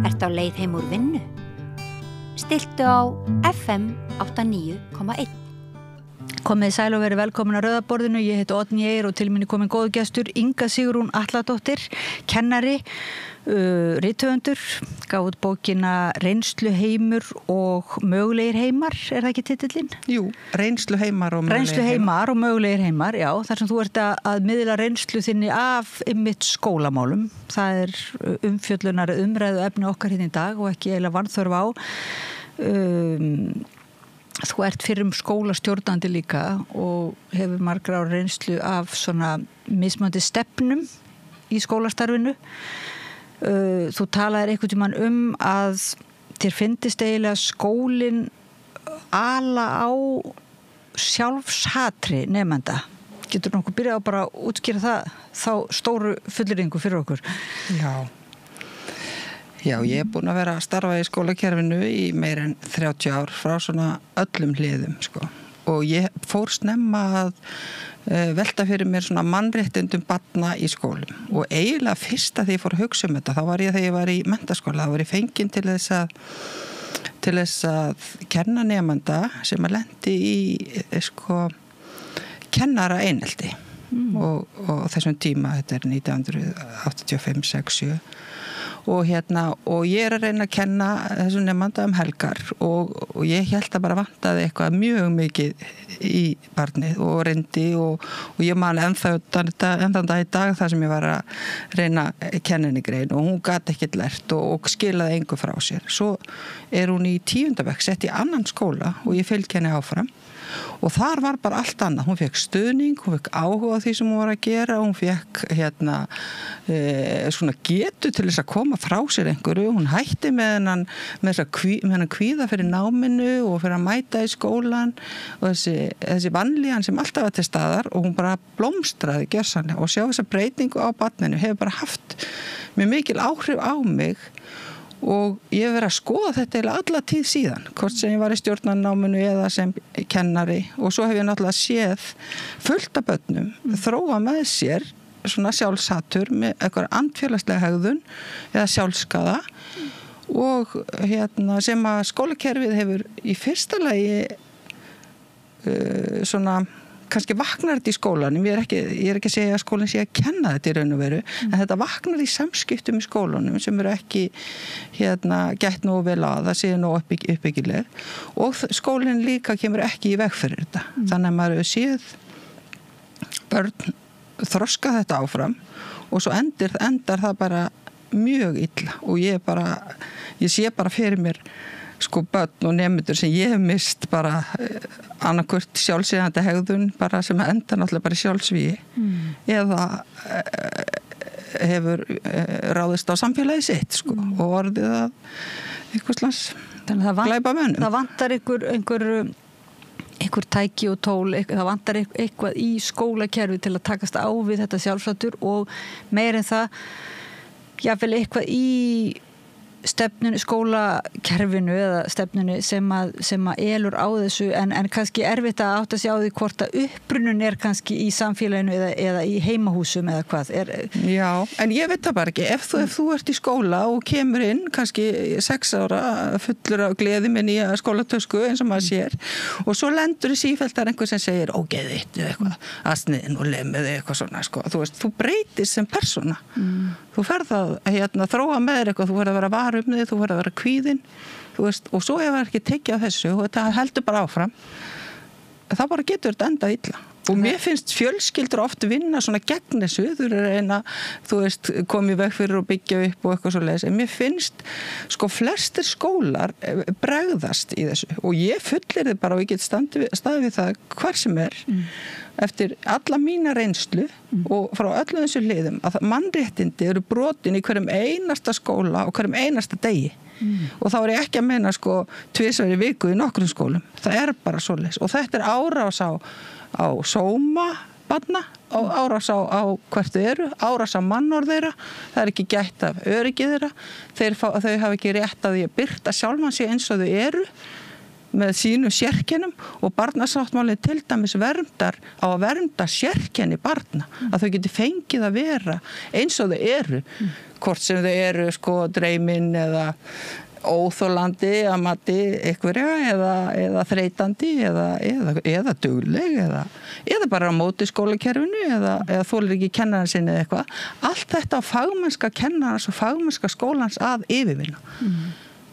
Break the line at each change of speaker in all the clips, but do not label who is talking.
Ertu á leið heim úr vinnu? Stilltu á FM 89,1.
Komið sæl og verið velkomin að Rauðaborðinu. Ég heiti Oddný Eir og til minni komin góður gestur Inga Sigrún Atladóttir, kennari, rithöfundur, gaf út bókina Reynsluheimur og mögulegir heimar, er það ekki titillinn?
Jú, Reynsluheimar og mögulegir heimar.
Reynsluheimar og mögulegir heimar, já, þar sem þú ert að miðla reynslu þinni af einmitt skólamálum. Það er umfjöllunar umræðu efni okkar hérna í dag og ekki eiginlega vanþörf á. Þú ert fyrrum skólastjórnandi líka og hefur margra á reynslu af svona mismunandi stefnum í skólastarfinu. Þú talaðir einhvern tímann að þér fyndist eiginlega skólinn ala á sjálfshatri nemenda. Getur nokkuð byrjað að bara útskýra það, þá stóru fullyrðingu fyrir okkur?
Já, ég er búin að vera að starfa í skólakerfinu í meir en 30 ár frá svona öllum hliðum, sko. Og ég fór snemma að velta fyrir mér svona mannréttindum barna í skólum. Og eiginlega fyrst að því ég fór að hugsa þetta, þá var ég þegar ég var í menntaskóla, þá var ég fengin til þess að kenna nemanda sem að lendi í kennara einelti. Og þessum tíma, þetta er 1985, 6, 7. Og ég er að reyna að kenna þessum nemanda helgar og ég held að bara vantaði eitthvað mjög mikið í barnið og reyndi og ég man ennþá í dag þar sem ég var að reyna að kenna henni grein og hún gat ekkert lært og skilaði engu frá sér. Svo er hún í 10. bekk sett í annan skóla og ég fylgdi henni áfram. Og þar var bara allt annað. Hún fekk stuðning, hún fekk áhuga á því sem hún var að gera, hún fekk svona getu til þess að koma frá sér einhverju. Hún hætti með hennan kvíða fyrir náminu og fyrir að mæta í skólan og þessi vanlíðan sem alltaf var til staðar og hún bara blómstraði gjörsamlega og sjá þessa breytingu á barninu hefur bara haft mjög mikil áhrif á mig. Og ég hef verið að skoða þetta alla tíð síðan, hvort sem ég var í stjórnarnáminu eða sem kennari og svo hef ég náttúrulega séð fullt af börnum þróa með sér svona sjálfshatur með eitthvað andfélagslega hegðun eða sjálfskaða og sem að skólakerfið hefur í fyrsta lagi svona kannski vaknar þetta í skólanum, ég er ekki að segja að skólinn sé að kenna þetta í raun og veru, en þetta vaknar í samskiptum í skólanum sem eru ekki gætt nógu vel að, það sé nógu uppbyggileg og skólinn líka kemur ekki í veg fyrir þetta. Þannig að maður hefur séð börn þroska þetta áfram og svo endar það bara mjög illa og ég sé bara fyrir mér börn og nemendur sem ég hef mist bara annarkvort sjálfsíðandi hegðun bara sem endar náttúrulega bara sjálfsvíi eða hefur ráðist á samfélagi sitt og orðið að einhverslands glæpamönnum.
Það vantar einhver tæki og tól, það vantar eitthvað í skólakerfi til að takast á við þetta sjálfshatur og meir en það jafnvel eitthvað í stefnunni, skólakerfinu eða stefnunni sem að elur á þessu en kannski erfitt að átta sig á því hvort að upprunun er kannski í samfélaginu eða í heimahúsum eða hvað
Já, en ég veit það bara ekki ef þú ert í skóla og kemur inn kannski 6 ára fullur af gleði með nýja skólatösku eins og maður sér og svo lendur í sífeltar einhver sem segir ógeðitt eða eitthvað aðsniðin og lemið eitthvað svona þú breytist sem persóna þú ferð að þróa með þér eitthvað, þú verður að vera var um þig, þú verður að vera kvíðin og svo ef það ekki tekið á þessu og þetta heldur bara áfram þá bara getur þetta endað illa og mér finnst fjölskyldur oft vinna svona gegn þessu, þú eru að reyna komið veg fyrir og byggja upp og eitthvað svo leiðis, en mér finnst flestir skólar bregðast í þessu og ég fullyrði bara og ég get staðið við það hvar sem er eftir alla mína reynslu og frá öllum þessu hliðum að mannréttindi eru brotin í hverjum einasta skóla og hverjum einasta degi og þá er ég ekki að meina 2 í viku í nokkrum skólum, það er bara svoleiðis og þetta er árás á sóma barna, árás á hvert þau eru, árás á mannorð þeirra, það er ekki gætt af öryggi þeirra, þau hafa ekki rétt að því að birta sjálfan sig eins og þau eru með sínu sérkennum og barnasáttmálinn til dæmis verndar á að vernda sérkenni barna að þau geti fengið að vera eins og þau eru hvort sem þau eru sko dreymin eða óþolandi að mati einhverja eða þreytandi eða dugleg eða bara á móti skólakerfinu eða þolir ekki kennarinn sinni eða eitthvað. Allt þetta á fagmennska kennarans og fagmennska skólans að yfirvinna.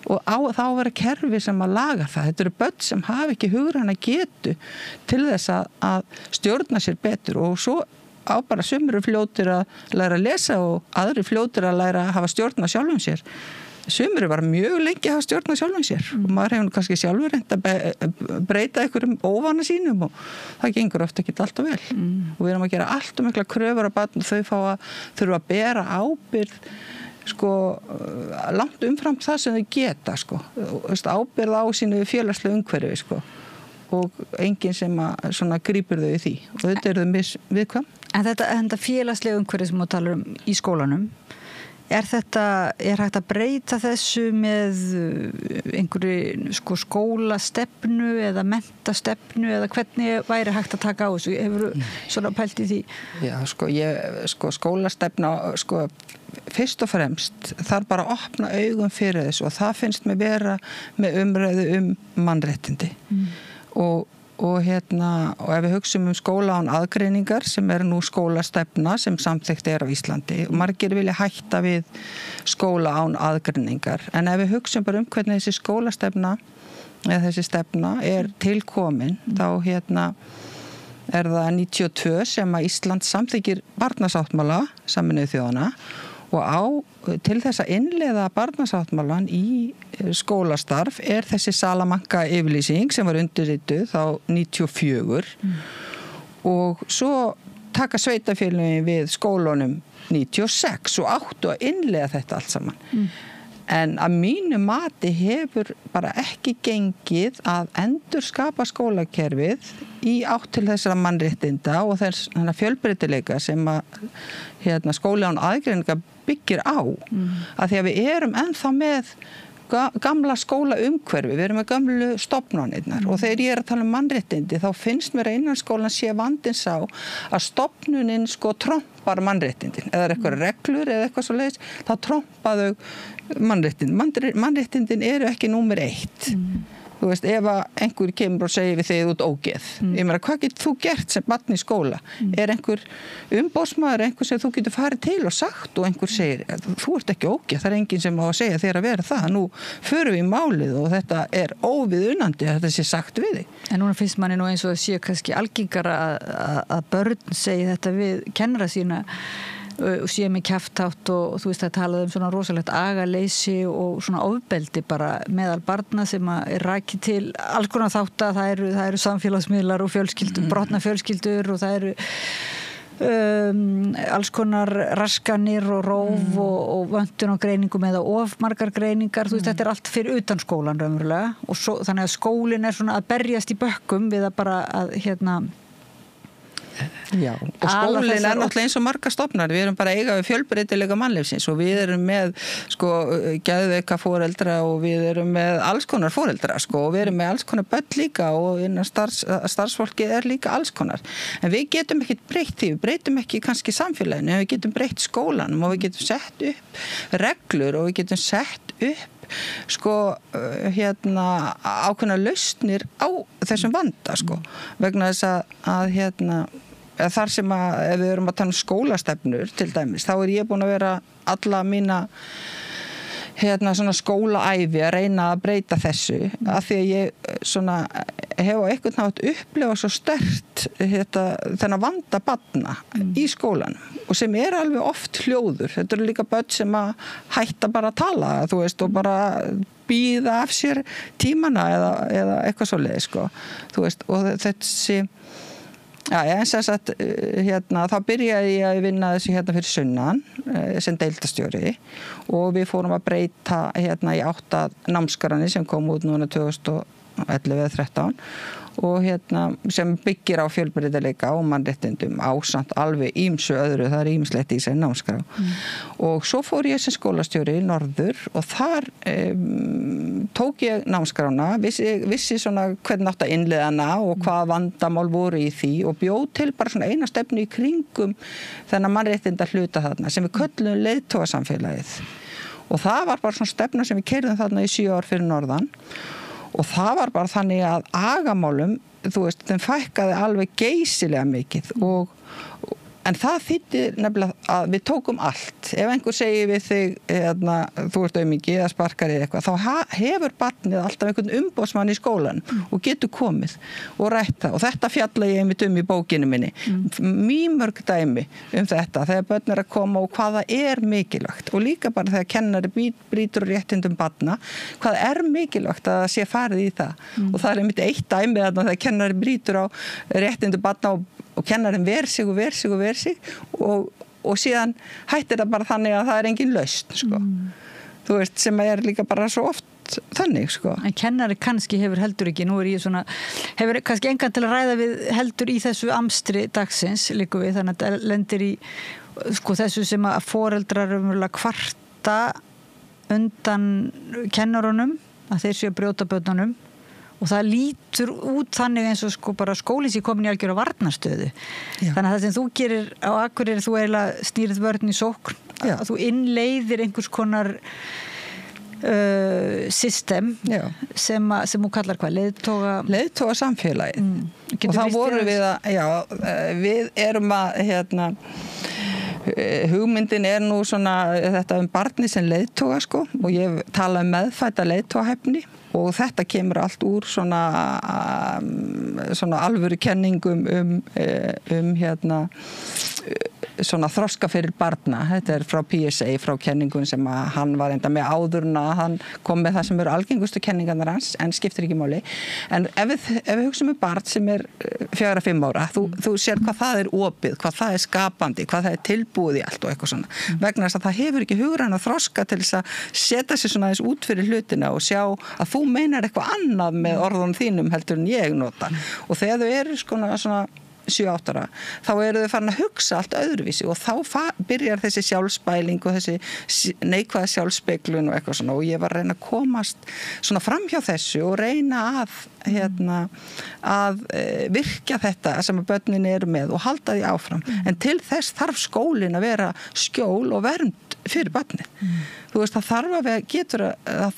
Og þá vera kerfi sem að laga það. Þetta eru börn sem hafa ekki hugræna getu til þess að stjórna sér betur og svo á bara sumir fljótir að læra að lesa og aðri fljótir að læra að hafa stjórna sjálfum sér. Sumir var mjög lengi að hafa stjórna sjálfum sér og maður hefur kannski sjálfur reynt að breyta einhverjum óvana sínum og það gengur ofta ekki alltaf vel. Og við erum að gera allt mikla kröfur að barn og þau þurfa að bera ábyrgð sko langt umfram það sem þau geta sko. Ábyrgð á sínu félagslega umhverfi sko. Og enginn sem að svona grípur þau í því og þetta eru þau viðkvæm. En
þetta félagslega umhverfi sem þú talar í skólanum, er hægt að breyta þessu með einhverju sko skólastefnu eða menntastefnu eða hvernig væri hægt að taka á þessu? Hefur svona pælt í því?
Já, skólastefna fyrst og fremst þarf bara að opna augum fyrir þessu og það finnst mér vera með umræðu mannréttindi. Og ef við hugsum skóla án aðgreiningar sem nú skólastefna sem samþykkt á Íslandi og margir vilja hætta við skóla án aðgreiningar en ef við hugsum bara hvernig þessi skólastefna eða þessi stefna tilkomin þá það 92 sem að Ísland samþykkir barnasáttmála Sameinuðu þjóðanna og til þess að innleiða barnasáttmálan í skólastarf þessi Salamanca yfirlýsing sem var undirrituð þá 94 og svo taka sveitarfélögin við skólunum 96 og áttu að innleiða þetta allt saman. En að mínu mati hefur bara ekki gengið að endurskapa skólakerfið í átt til þessara mannréttinda og þess fjölbreytileika sem að skóli án aðgreininga byggir á. Að því að við erum ennþá með gamla skólaumhverfi, við erum með gamlu stofnanirnar og þegar ég að tala mannréttindi þá finnst mér að innan skólan sé vandinn sá að stofnunin trompar mannréttindin eða eitthvað reglur eða eitthvað svoleiðis, þá trompa þau mannréttindin eru ekki númer 1. Þú veist, ef einhver kemur og segir við þig út ógeð. Ég meina, hvað getur þú gert sem barn í skóla? Einhver umboðsmaður, einhver sem þú getur farið til og sagt og einhver segir, þú ert ekki ógeð, það enginn sem á að segja þér að vera það. Nú förum við í málið og þetta óviðunandi að þetta sé sagt við þig.
En núna finnst manni nú eins og að sé kannski algengara að börn segi þetta við kennara sína og sé með kjaftátt og þú veist að talaðu svona rosalegt agaleysi og svona ofbeldi bara meðal barna sem rækir til alls konar þátt að það eru samfélagsmiðlar og fjölskyldur, brotna fjölskyldur og það eru alls konar raskanir og róf og vöntun á greiningum eða of margar greiningar, þú veist þetta allt fyrir utan skólan raunverulega og svo, þannig að skólinn svona að berjast í bökkum við að bara að
Já, og skólinn náttúrulega eins og marga stofnar, við erum bara eiga við fjölbreytileika mannlífsins og við erum með geðveika foreldra og við erum með alls konar foreldra og við erum með alls konar börn líka og innan starfsfólkið líka alls konar. En við getum ekki breytt því, við breytum ekki kannski samfélaginu, en við getum breytt skólanum og við getum sett upp reglur og við getum sett upp ákveðna lausnir á þessum vanda vegna þess að þar sem ef við erum að tala skólastefnur til dæmis, þá ég búin að vera alla mína svona skólaæfi að reyna að breyta þessu af því að ég hef á einhvern nátt upplifað svo sterkt þennan vanda barna í skólanum og sem alveg oft hljóður. Þetta eru líka börn sem að hætta bara að tala, þú veist, og bara bíða af sér tímana eða eitthvað svoleiðis, þú veist, og þessi þá byrjaði ég að vinna þessu fyrir sunnan sem deildastjóri og við fórum að breyta í 8 námskarani sem kom út núna 11 eða 13 og sem byggir á fjölbreytileika og mannréttindum ásamt alveg ýmsu öðru, það ýmislegt í þessari námskrá. Og svo fór ég sem skólastjóri í Norður og þar tók ég námskrána, vissi svona hvernig átt að innleiða hana og hvað vandamál voru í því og bjóð til bara svona eina stefnu í kringum þennan mannréttinda hluta þarna sem við köllum leiðtogasamfélagið. Og það var bara svona stefna sem við keyrðum þarna í 7 ár fyrir norðan og það var bara þannig að agamálum, þeim fækkaði alveg geysilega mikið en það þýddi nefnilega að við tókum allt. Ef einhver segir við þig, þú ert aumingi eða sparkar eða eitthvað, þá hefur barnið alltaf einhvern umboðsmann í skólan og getur komið og rætt það. Og þetta fjalla ég einmitt í bókinu minni. Mjög mörg dæmi þetta, þegar börn að koma og hvað það er mikilvægt. Og líka bara þegar kennari brýtur réttindum barna, hvað er mikilvægt að það sé farið í það. Og það er einmitt eitt dæmi þegar kennari brýtur á réttindum barna og kennarinn ver sig og síðan hættir það bara þannig að það er engin lausn sko. Þú veist, sem er líka bara svo oft þannig sko.
En kennari kannski hefur heldur ekki, nú ég svona hefur kannski engan til að ræða við heldur í þessu amstri dagsins líku við, þannig að það lendir í sko þessu sem að foreldrar kvarta undan kennarunum að þeir séu að brjóta börnunum og það lítur út þannig eins og sko bara skóli sé komin í algjör á varnarstöðu. Já. Þannig að það sem þú gerir á Akureyri, þú eiginlega snýrið vörn í sókn, að þú innleiðir einhvers konar system sem þú kallar hvað?
Leiðtoga samfélagið. Og þá vorum við við erum að hugmyndin er nú svona þetta barni sem leiðtoga sko og ég tala meðfædda leiðtogahæfni og þetta kemur allt úr svona alvöru kenningum svona þroska fyrir barna. Þetta er frá PSA, frá kenningun sem að hann var enda með áðurna, hann kom með það sem eru algengustu kenningarnar hans, en skiptir ekki máli. En ef við hugsaum barn sem er 4-5 ára, þú sér hvað það er opið, hvað það er skapandi, hvað það er tilbúið í allt og eitthvað svona. Vegna þess að það hefur ekki hugræna þroska til þess að setja sig svona aðeins út fyrir hlutina og sjá að þú meinar eitthvað annað með orðunum þínum heldur en ég nota. Og þegar þau eru svona 7-8 ára, þá eru þau farin að hugsa allt öðruvísi og þá byrjar þessi sjálfsbæling og þessi neikvæða sjálfspeglun og eitthvað svona og ég var að reyna að komast svona framhjá þessu og reyna að virkja þetta sem að börnin eru með og halda því áfram. En til þess þarf skólinn að vera skjól og vernd fyrir barnið. Þú veist, það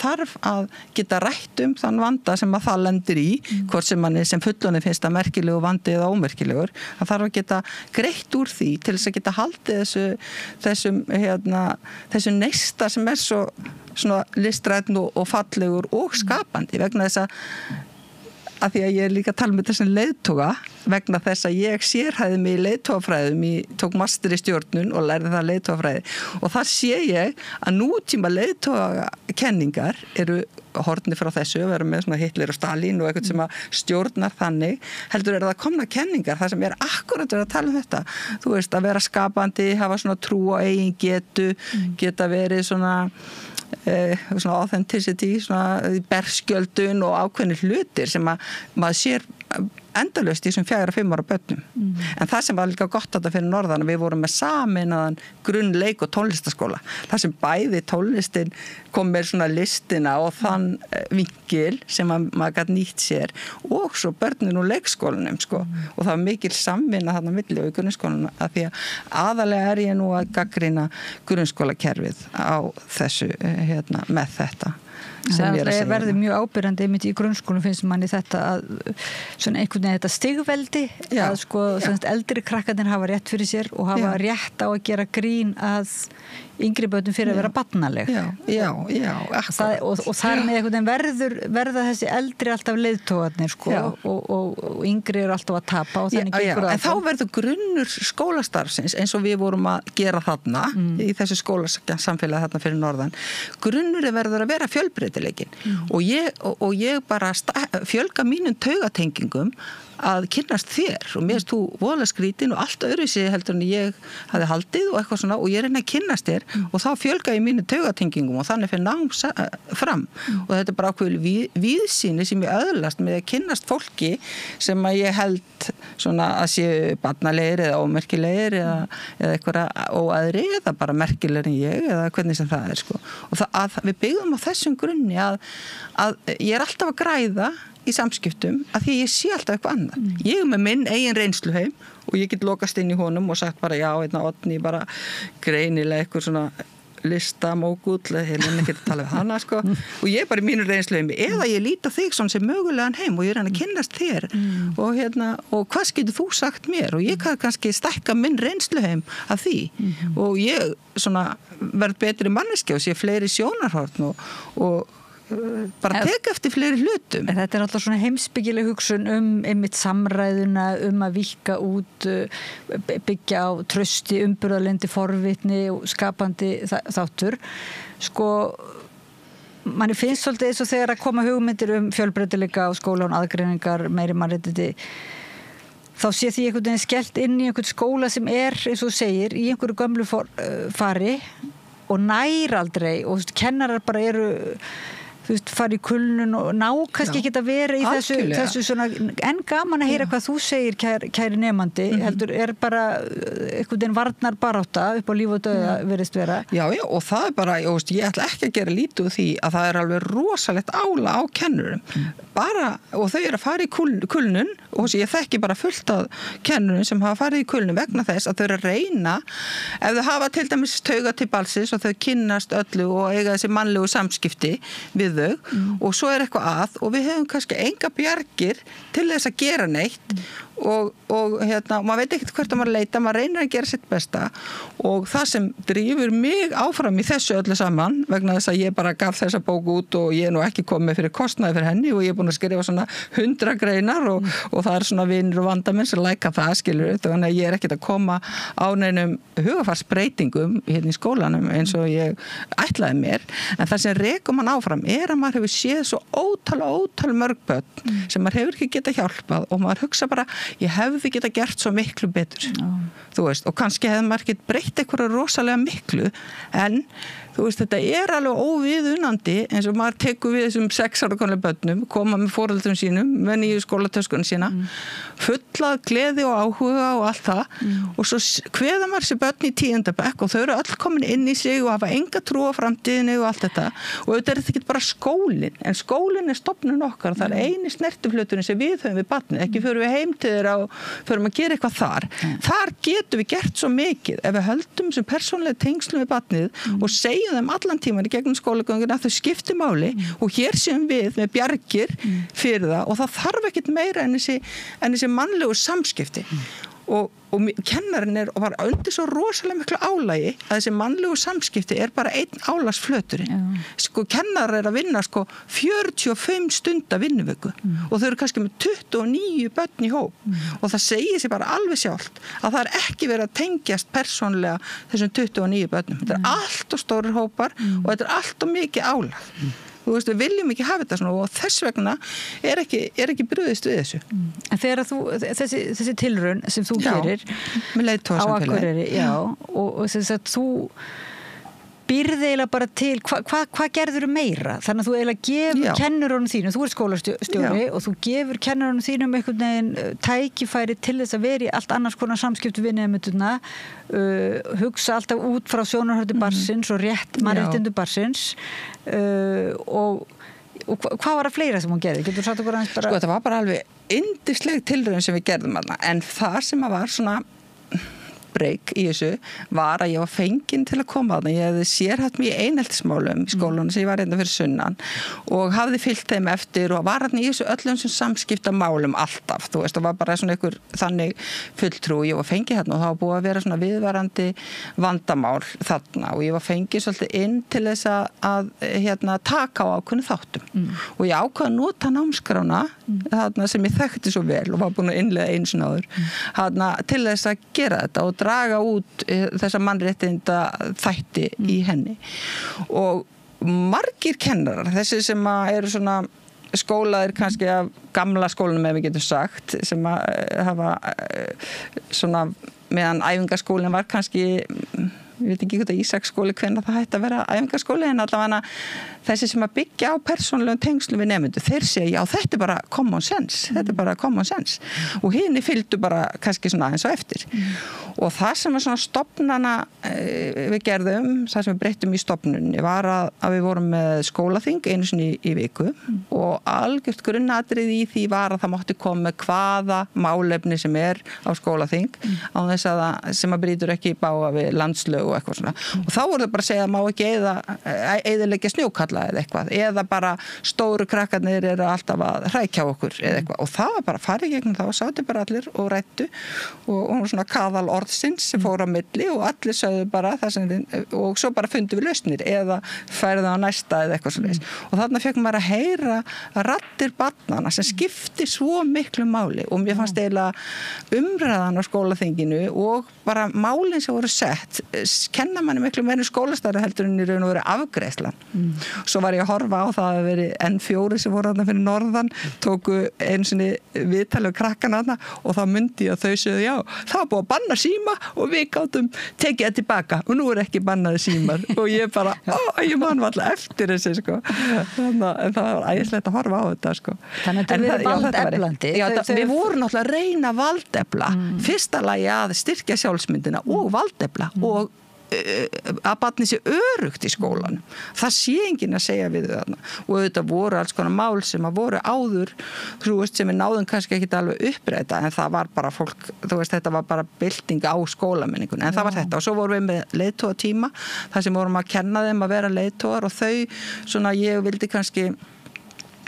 þarf að geta rætt þann vanda sem að það lendir í, hvort sem manni sem fullorðinn finnst að merkilegu vandi eða ómerkilegur. Það þarf að geta greitt úr því til þess að geta haldið þessu neista sem er svo svona listrænn og fallegur og skapandi vegna þess að því að ég er líka að tala með þessan leiðtoga vegna þess að ég sérhæði mig í leiðtogafræðum, ég tók master í stjórnun og lærði það leiðtogafræði og þar sé ég að nútíma leiðtogakenningar eru horfnir frá þessu, vera með svona Hitler og Stalin og eitthvað sem að stjórnar þannig, heldur það komna kenningar þar sem er akkurat verið að tala þetta, þú veist, að vera skapandi, hafa svona trú á eigin geta verið svona authenticity, svona berskjöldun og ákveðnir hlutir sem að maður sér endalaust í þessum 4-5 ára börnum. En það sem var líka gott þetta fyrir norðan, við vorum með sameinaðan grunnleik og tónlistaskóla. Það sem bæði tónlistin kom með svona listina og þann vinkil sem maður gæti nýtt sér og svo börnin úr leikskólanum sko. Og það var mikil samvinna þarna milli og í grunnskólanum að því að aðalega er ég nú að gagnrýna grunnskólakerfið á þessu með þetta.
Það verður mjög ábyrjandi einmitt í grunnskólum finnst manni þetta að svona einhvern veginn þetta stigveldi að sko eldri krakkarnir hafa rétt fyrir sér og hafa rétt á að gera grín að yngri börnum fyrir að vera barnaleg. Og þar með einhvern veginn verða þessi eldri alltaf leiðtogarnir sko og yngri eru alltaf að tapa og þannig gengur það.
En þá verður grunnur skólastarfsins eins og við vorum að gera þarna í þessu skólasamfélagi þarna fyrir norðan. Grunnur verður að vera fjölbreytileikinn og ég bara fjölga mínum taugatengingum að kynnast þér og mér þú voðalega skrítin og allt öðruvísi heldur en ég hafði haldið og eitthvað svona og ég reyna að kynnast þér og þá fjölga ég mínu taugatengingum og þannig fyrir nám fram og þetta bara ákveðil víðsýni sem ég öðlast með að kynnast fólki sem að ég held svona að séu barnalegir eða ómerkilegir eða eitthvað óæðri eða bara merkilegir en ég eða hvernig sem það sko og að við byggðum á þessum grunni að ég alltaf að græða í samskiptum að því ég sé alltaf eitthvað annað. Ég með minn eigin reynsluheim og ég get lokast inn í honum og sagt bara já, Oddný bara greinilega eitthvað svona listamógull, ég nenni ekki að tala við hana sko og ég bara í mínu reynsluheimi eða ég líti á þig svona sem mögulegan heim og ég reyna að kynnast þér og hvað getur þú sagt mér og ég kann kannski stækka minn reynsluheim af því og ég svona verð betri manneskja og sé fleiri sjónarhorn og bara teka eftir fleiri hlutum.
Þetta er alltaf svona heimsbyggileg hugsun einmitt samræðuna, að víkka út, byggja á trausti, umburðarlyndi, forvitni og skapandi þáttur. Sko, manni finnst svolítið eins og þegar að koma hugmyndir fjölbreytileika á skólan, aðgreiningar, meiri mannréttindi, þá sé því einhvern veginn skellt inn í einhvern skóla sem eins og þú segir, í einhverju gömlu fari og nær aldrei og kennarar bara eru fara í kulnun og ná kannski ekki að vera í þessu svona, en gaman að heyra hvað þú segir kæri nemandi, heldur bara einhvern veginn varnar barátta upp á líf og dauða virðist vera.
Já, og það er bara, ég ætla ekki að gera lítið úr því að það er alveg rosalegt ála á kennurum, bara, og þau eru að fara í kulnun og ég þekki bara fullt af kennurum sem hafa farið í kulnun vegna þess að þau eru að reyna, ef þau hafa til dæmis tauga til balsins og þau kynnast öllu og eiga þessi mannlegu samskipti við og svo er eitthvað að og við hefum kannski enga bjargir til þess að gera neitt og maður veit ekkert hvert að maður leita, maður reynir að gera sitt besta og það sem drífur mig áfram í þessu öllu saman vegna þess að ég bara gaf þessa bók út og ég er nú ekki komið fyrir kostnaði fyrir henni og ég er búin að skrifa svona 100 greinar og það er svona vinir og vandamenn sem læka það, skilur, þannig að ég er ekkert að koma á neinum hugafarsbreytingum hérna í skólanum eins og ég ætlaði mér, en það sem rekur mann áfram er að maður hefur séð svo ótal mörg börn sem maður hefur ekki getað hjálpað og maður hugsa bara ég hefði getað gert svo miklu betur þú veist, og kannski hefði maður ekki breytt eitthvað rosalega miklu en þú veist, þetta er alveg óviðunandi eins og maður tekur við þessum 6 ára gamlu börnum, koma með foreldrum sínum með nýju skólatöskunum sína fullað gleði og áhuga og allt það og svo kveða maður þessi börn í 10. bekk og þau eru öll komin inn í sig og hafa enga trú á framtíðinni og allt þetta og auðvitað er þetta ekki bara skólinn en skólinn er stofnun okkar og það er eini snertifluturinn sem við höfum við barnið, ekki fyrir við heim til þeirra og fyrir að gera eitthvað þar getum við gert svo mikið ef við höldum sem persónlega tengslum við barnið og segjum þeim allan tíman í gegnum skólagönguna að þau skipti máli og hér séum við með bjargir fyrir það og það þarf ekkert meira en þessi mannlegu samskipti og kennarinn var undir svo rosalega miklu álagi að þessi mannlegu samskipti er bara einn álagsflöturinn sko kennarar er að vinna sko 45 stunda vinnuvöku og þau eru kannski með 29 börn í hóp og það segir sér bara alveg sjálft að það er ekki verið að tengjast persónlega þessum 29 börnum þetta er allt og stórir hópar og þetta er allt og mikið álag þú veist, við viljum ekki hafa þetta svona og þess vegna er ekki brugðist við þessu.
En þegar þú, þessi tilraun sem þú gerir
á
Akureyri, og þess að þú býrði eiginlega bara til, hvað gerður meira? Þannig að þú eiginlega gefur kennurunum þínum, þú ert skólastjóri og þú gefur kennurunum þínum einhvern veginn tækifæri til þess að vera í allt annars konar samskiptu við nemendurna, hugsa alltaf út frá sjónarhorni barnsins og mannréttindu barnsins og hvað var að fleira sem hún gerði? Getur þú sagt okkur aðeins bara?
Sko, þetta var bara alveg yndisleg tilraun sem við gerðum en það sem var svona break í þessu var að ég var fengin til að koma þarna. Ég hefði sérhæft mig í einheltismálum í skólanum sem ég var hérna fyrir sunnan og hafði fylgt þeim eftir og var hérna í þessu öllum sem samskiptamálum alltaf, þú veist, og var bara svona einhver þannig fulltrú. Ég var fengið hérna og það var búið að vera svona viðvarandi vandamál þarna og ég var fengið svolítið inn til þess að hérna taka á ákveðnum þáttum og ég ákvað að nota námskrána þarna sem ég þekkti svo vel og var búin að innleiða einu sinni áður þarna til þess að gera þetta og draga út þessa mannréttinda þætti í henni og margir kennarar, þessi sem eru svona skólaðir kannski af gamla skólanum ef við getum sagt, sem hafa svona meðan æfingaskólinn var kannski, ég veit ekki hvort að Ísaksskóli hvenær það hætti að vera æfingaskóli, en allavega þessi sem að byggja á persónulegum tengslum við nemendur, þeir segja, já þetta bara common sense, þetta bara common sense og hinni fylgdu bara kannski svona aðeins á eftir og það sem var svona stofnana við gerðum, það sem við breyttum í stofnunni var að við vorum með skólaþing einu sinni í viku og algjört grunnatriði í því var að það mátti koma með hvaða málefni sem á skólaþing á þess að það sem að brýtur ekki bága við landslög og eitthvað svona og þá voru það bara að segja að má ekki eyðileggja snjókalla eða eitthvað eða bara stóru krakkarnir eru alltaf að hrækja okkur eða eitthvað og það var bara farið gegnum það og sátu bara allir og rættu og svona kaðal orðsins sem fór á milli og allir sögðu bara það sem og svo bara fundu við lausnir eða færðu á næsta eða eitthvað svona og þarna fekk maður að heyra raddir barnanna sem skipti svo miklu máli og mér fannst eiginlega umræðan á skólaþinginu og bara málin sem voru sett kenna manni miklu meira skólastarfi heldur en í raun og veru afgreiðslan svo var ég að horfa á það að veri N4 sem voru þarna fyrir norðan tóku einu sinni viðtalið krakkana þarna og þá myndi ég að þau sögðu já, það var búið að banna síma og við gátum tekið það tilbaka og nú ekki bannaði símar og ég bara, ég man alltaf eftir þessi sko en það var ægislegt að horfa á þetta sko
Þannig að þetta var valdeflandi
Við vorum náttúrulega að reyna valdefla fyrsta lagi að styrkja sjálfsmyndina og valdefla og að barnið sé örugt í skólanum það sé enginn að segja við þarna og þetta voru alls konar mál sem að voru áður þú veist sem við náðum kannski ekki alveg uppræta en það var bara fólk þú veist þetta var bara bylting á skólamenningun en það var þetta og svo vorum við með leiðtogatíma þar sem vorum að kenna þeim að vera leiðtogar og þau svona ég vildi kannski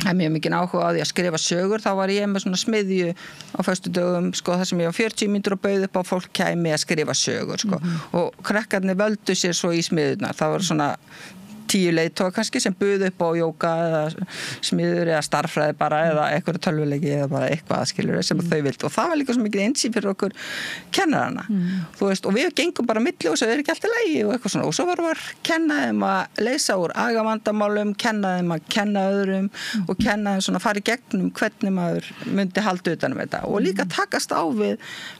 mjög mikið áhuga á því að skrifa sögur þá var ég með svona smiðju á föstudögum sko þar sem ég var 40 mínútur og bauð upp á fólk kæmi að skrifa sögur sko og krakkarnir völdu sér svo í smiðurnar það var svona 10 leiðtogar kannski sem buðu upp á jóga eða smiður eða starffræði bara eða eitthvað tölvuleiki eða bara eitthvað skilur sem þau vilt og það var líka svo mikið einsýn fyrir okkur kennarana þú veist og við gengum bara milli og svo ekki alltaf lægi og eitthvað svona og svo varum við að kenna þeim að leysa úr agavandamálum kenna þeim að kenna öðrum og kenna þeim svona að fara í gegnum hvernig maður myndi halda utan um þetta og líka takast á við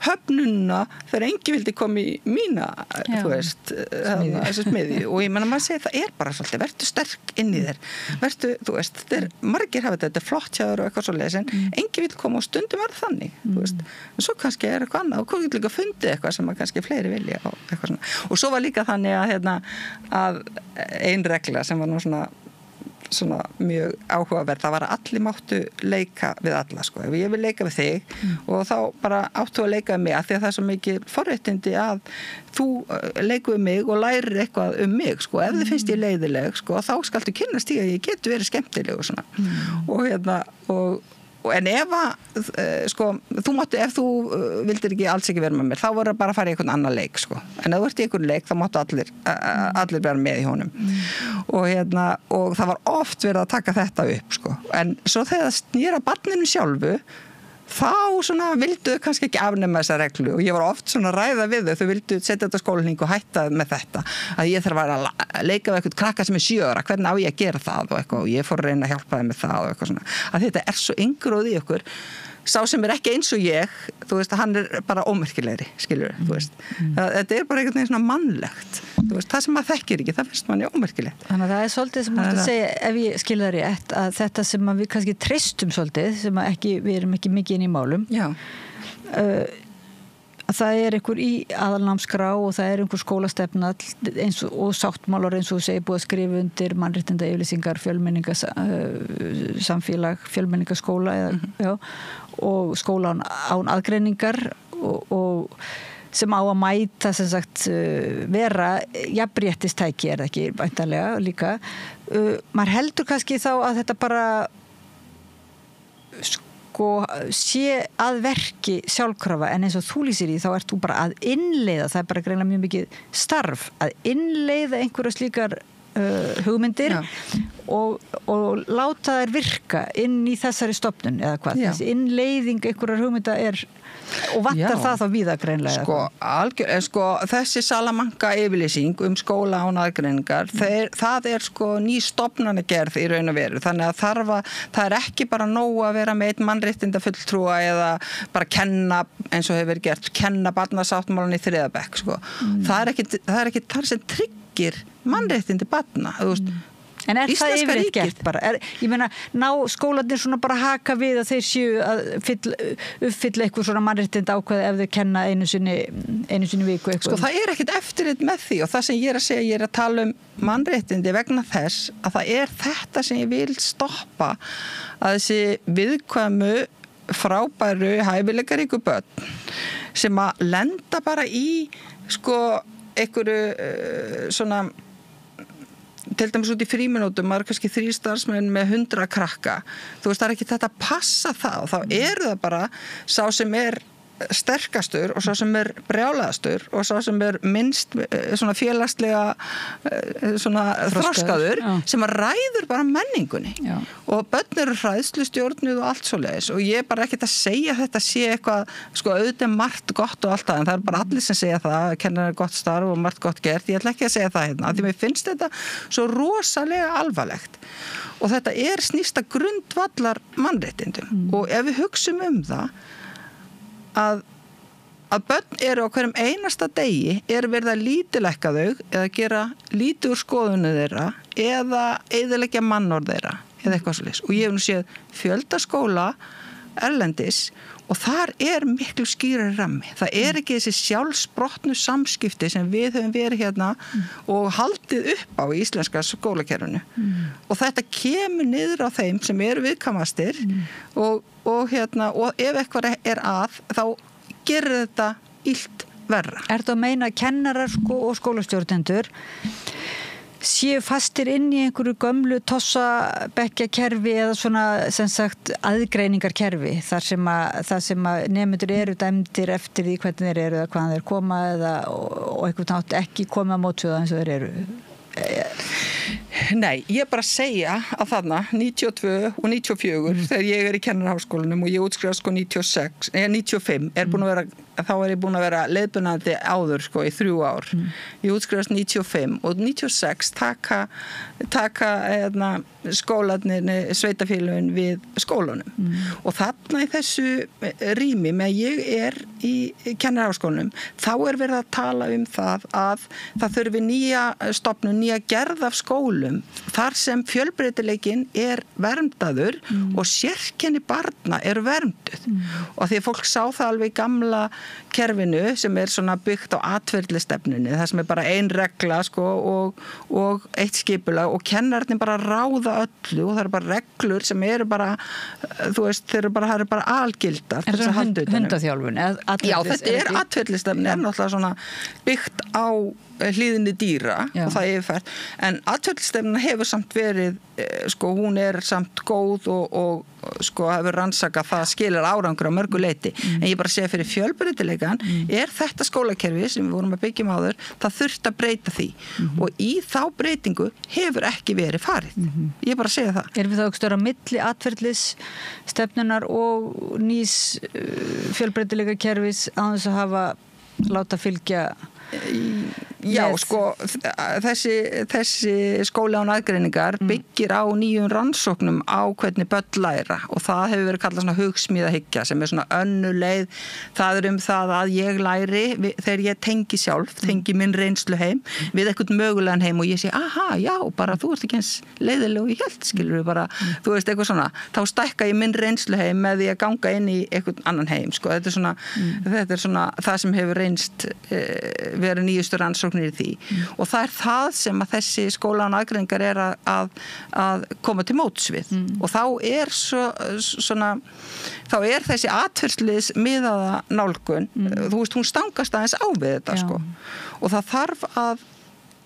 höfnunna þegar enginn vildi koma í mína þú veist þessi smiðju og ég menna maður segir það bara svolítið, vertu sterk inn í þér vertu, þú veist, margir hafa þetta er flott hjá þér og eitthvað svo lesin enginn vil koma og stundum verða þannig þú veist, en svo kannski eitthvað annað og hvað getur líka fundið eitthvað sem að kannski fleiri vilja og eitthvað svona, og svo var líka þannig að ein regla sem var nú svona mjög áhugaverð, það var að allir máttu leika við alla, sko, ef ég vil leika við þig og þá bara áttu að leika við mig að því að það er svo mikið forréttindi að þú leikur við mig og lærir eitthvað um mig, sko, ef þið finnst ég leiðileg, sko, þá skaltu kynnast því að ég getur verið skemmtileg og svona en ef að sko, ef þú vildir ekki alls ekki vera með mér, þá voru bara að fara í einhvern annan leik, sko, en ef þú ert í einhvern leik þá máttu allir vera með í honum og það var oft verið að taka þetta upp, sko, en svo þegar það snýr að barninu sjálfu þá svona vildu kannski ekki afnema þessa reglu og ég var oft svona að ræða við þau vildu setja þetta skólaning og hætta með þetta að ég þarf að leika við eitthvað krakka sem er 7 ára, hvernig á ég að gera það og eitthvað og ég fór að reyna að hjálpa þeim með það og eitthvað svona, að þetta er svo yngróð í okkur sá sem er ekki eins og ég, þú veist, hann er bara ómerkilegri, skilur, þú veist þetta er bara einhvern veginn svona mannlegt þú veist, það sem maður þekkir ekki, það finnst manni ómerkilegt
Þannig að það er svolítið sem maður að segja ef ég skilja það rétt, að þetta sem við kannski treystum svolítið, sem að við erum ekki mikið inn í málum að það er einhver í aðalnámskrá og það er einhver skólastefna og sáttmálar eins og þú segir búið að skrifa undir mannréttinda yfirlýsingar samfélag fjölmenningaskóla og skóla án aðgreiningar og sem á að mæta sem sagt vera jafnréttistæki er það ekki væntanlega líka maður heldur kannski þá að þetta bara sé að verki sjálfkrafa en eins og þú lýsir í þá ert þú bara að innleiða það er bara greinilega mjög mikið starf að innleiða einhverja slíkar hugmyndir og láta þær virka inn í þessari stofnun eða hvað, þessi innleiðing einhverjar hugmynda og vantar það þá víða greinlega
þessi Salamanca yfirlýsing skóla án aðgreiningar það ný stofnanagerð í raun og veru, þannig að það ekki bara nóg að vera með einn mannréttindafulltrúa eða bara kenna eins og hefur verið gert, kenna barnasáttmálann í 3. bekk það er ekki þar sem tryggir mannréttindi barna, þú veist.
En það yfirleitt gert bara? Ég meina, ná skólarnir svona bara haka við að þeir séu að uppfylla eitthvað svona mannréttinda ákvæði ef þeir kenna einu sinni viku eitthvað?
Það ekkert eftirlit með því og það sem ég að segja, ég að tala mannréttindi vegna þess að það þetta sem ég vil stoppa að þessi viðkvæmu frábæru hæfileikaríku börn sem að lenda bara í einhverju svona til dæmis út í fríminútum, maður kannski 3 starfsmenn með 100 krakka, þú veist, það ekki þetta að passa það og þá það bara sá sem sterkastur og sá sem brjálaðastur og sá sem minnst svona félagslega svona þroskaður sem ræður bara menningunni og börn eru hræðslustjórnuð og allt svoleiðis og ég bara ekkert að segja þetta sé eitthvað, auðvitað margt gott og allt það, en það bara allir sem segja það að kenna gott starf og margt gott gert, ég ætla ekki að segja það hérna, því mér finnst þetta svo rosalega alvarlegt og þetta snýst að grundvallar mannréttindum og ef við hugsum það að börn eru á hverjum einasta degi verið að lítilekka þau eða gera lítið úr skoðunu þeirra eða eyðileggja mannorð þeirra eða eitthvað svoleiðis og ég hef nú séð fjölda skóla erlendis og þar miklu skýrari rammi. Það ekki þessi sjálfsbrotnu samskipti sem við höfum verið hérna og haldið upp á í íslenska skólakerfinu og þetta kemur niður á þeim sem eru viðkvæmastir og ef eitthvað að þá gerir þetta illt verra.
Ertu að meina að kennarar og skólastjórnendur séu fastir inn í einhverju gömlu tossabekkjakerfi eða svona sem sagt aðgreiningarkerfi þar sem að nemendur eru dæmdir eftir því hvernig þeir eru eða hvaðan þeir koma og einhvern nátt ekki koma á mótsöðu eins og þeir eru?
Nei, ég bara segja að þarna 92 og 94 þegar ég í kennaraháskólanum og ég útskrifast 95 þá ég búin að vera leiðbeinandi áður í 3 ár. Ég útskrifast 95 og 96 taka skólarnir sveitafélögin við skólanum og þarna í þessu rými með ég í kennaraháskólanum þá verið að tala það að það þurfi nýja stofnun, nýja gerð af skólum þar sem fjölbreytileikinn verndaður og sérkenni barna vernduð og því að fólk sá það alveg í gamla kerfinu sem svona byggt á atferlistefnunni það sem bara ein regla og eitt skipulag og kennararnir bara ráða öllu og það bara reglur sem bara þú veist, það bara algildar
hundaþjálfun?
Já, þetta atferlistefni náttúrulega svona byggt á hlýðinni dýra og það yfirfært en atferlistefnina hefur samt verið hún samt góð og hefur rannsakað það skilar árangur á mörgu leyti en ég bara segja fyrir fjölbreytileikann þetta skólakerfi sem við vorum að byggja áður það þurft að breyta því og í þá breytingu hefur ekki verið farið ég bara segja það.
Erum við þá ekki störa milli atferlisstefnunar og nýs fjölbreytileika kerfis án þess að hafa láta fylgja
Já, þessi skóli án aðgreiningar byggir á nýjum rannsóknum á hvernig börn læra og það hefur verið kallað svona hugsmíðahyggja sem svona önnur leið, það það að ég læri þegar ég tengi minn reynslu heim við eitthvað mögulegan heim og ég segi, já, bara þú ert ekki eins leiðileg og ég held, skilur við bara, þú veist eitthvað svona, þá stækka ég minn reynslu heim með því að ganga inn í eitthvað annan heim, þetta svona það sem hefur reynst verið nýjustu rannsóknir í því og það sem að þessi skóla án aðgreiningar að koma til móts við og þá þá þessi atferlisins miðaða nálgun þú veist, hún stangast aðeins á við þetta og það þarf að